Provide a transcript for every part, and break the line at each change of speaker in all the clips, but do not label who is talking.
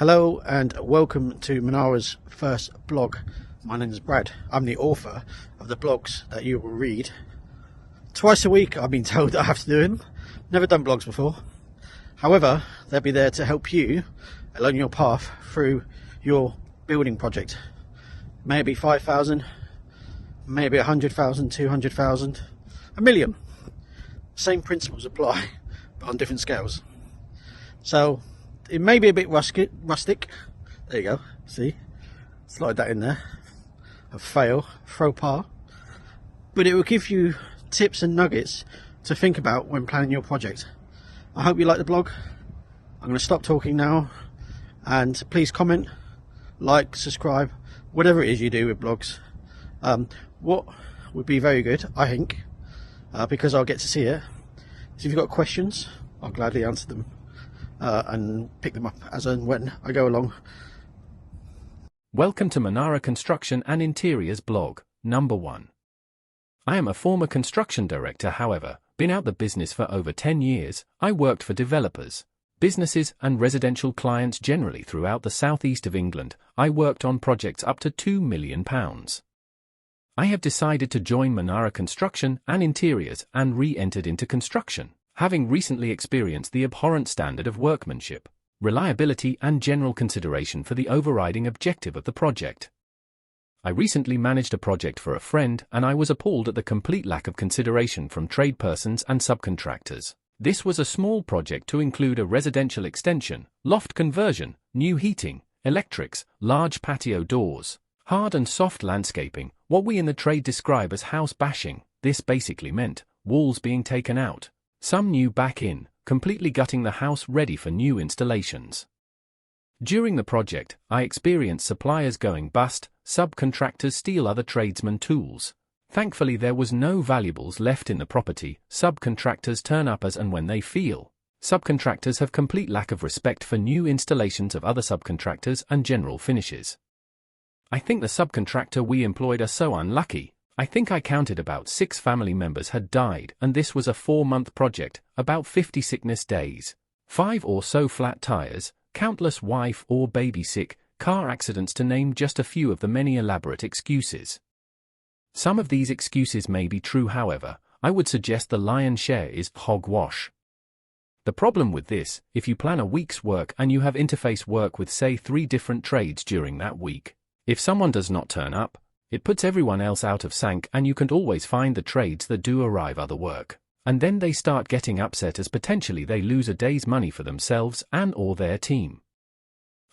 Hello and welcome to Manara's first blog. My name is Brad. I'm the author of the blogs that you will read. Twice a week I've been told I have to do them. Never done blogs before. However, they'll be there to help you along your path through your building project. Maybe 5,000, maybe 100,000, 200,000, a million. Same principles apply, but on different scales. So it may be a bit rustic. There you go. See, slide that in there. A fail, faux pas. But it will give you tips and nuggets to think about when planning your project. I hope you like the blog. I'm going to stop talking now, and please comment, like, subscribe, whatever it is you do with blogs. What would be very good, I think, because I'll get to see it, is if you've got questions, I'll gladly answer them. And pick them up as and when I go along.
Welcome to Manara Construction and Interiors blog, number 1. I am a former construction director, however, been out the business for over 10 years. I worked for developers, businesses and residential clients generally throughout the southeast of England. I worked on projects up to £2 million. I have decided to join Manara Construction and Interiors and re-entered into construction, having recently experienced the abhorrent standard of workmanship, reliability and general consideration for the overriding objective of the project. I recently managed a project for a friend and I was appalled at the complete lack of consideration from tradespersons and subcontractors. This was a small project to include a residential extension, loft conversion, new heating, electrics, large patio doors, hard and soft landscaping, what we in the trade describe as house bashing. This basically meant walls being taken out, some new back in, completely gutting the house ready for new installations. During the project, I experienced suppliers going bust, subcontractors steal other tradesmen tools. Thankfully there was no valuables left in the property. Subcontractors turn up as and when they feel. Subcontractors have complete lack of respect for new installations of other subcontractors and general finishes. I think the subcontractor we employed are so unlucky. I think I counted about 6 family members had died, and this was a 4-month project, about 50 sickness days, 5 or so flat tires, countless wife or baby sick, car accidents, to name just a few of the many elaborate excuses. Some of these excuses may be true, however, I would suggest the lion's share is hogwash. The problem with this, if you plan a week's work and you have interface work with say 3 different trades during that week, if someone does not turn up, it puts everyone else out of sync, and you can always find the trades that do arrive other work. And then they start getting upset as potentially they lose a day's money for themselves and or their team.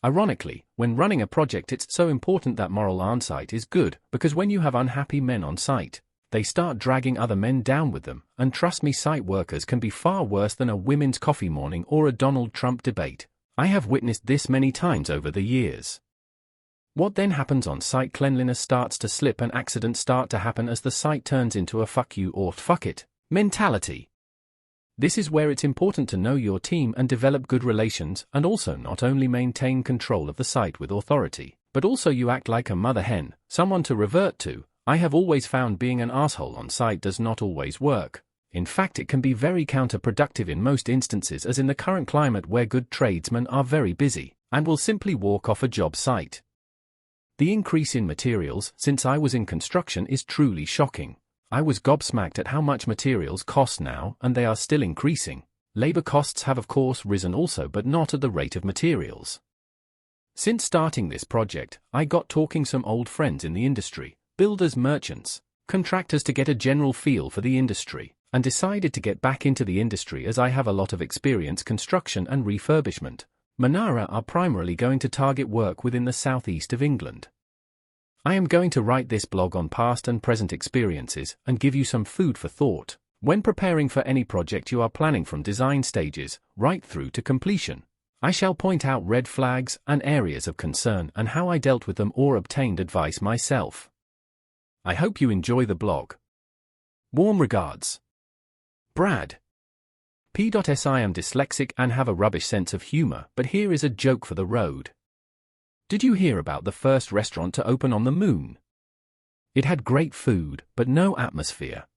Ironically, when running a project it's so important that morale on site is good, because when you have unhappy men on site, they start dragging other men down with them, and trust me, site workers can be far worse than a women's coffee morning or a Donald Trump debate. I have witnessed this many times over the years. What then happens on site? Cleanliness starts to slip and accidents start to happen as the site turns into a fuck you or fuck it mentality. This is where it's important to know your team and develop good relations, and also not only maintain control of the site with authority, but also you act like a mother hen, someone to revert to. I have always found being an asshole on site does not always work. In fact, it can be very counterproductive in most instances, as in the current climate where good tradesmen are very busy and will simply walk off a job site. The increase in materials since I was in construction is truly shocking. I was gobsmacked at how much materials cost now, and they are still increasing. Labor costs have of course risen also, but not at the rate of materials. Since starting this project, I got talking some old friends in the industry, builders, merchants, contractors, to get a general feel for the industry, and decided to get back into the industry as I have a lot of experience construction and refurbishment. Manara are primarily going to target work within the southeast of England. I am going to write this blog on past and present experiences and give you some food for thought when preparing for any project you are planning, from design stages right through to completion. I shall point out red flags and areas of concern and how I dealt with them or obtained advice myself. I hope you enjoy the blog. Warm regards, Brad. P.S. I am dyslexic and have a rubbish sense of humor, but here is a joke for the road. Did you hear about the first restaurant to open on the moon? It had great food, but no atmosphere.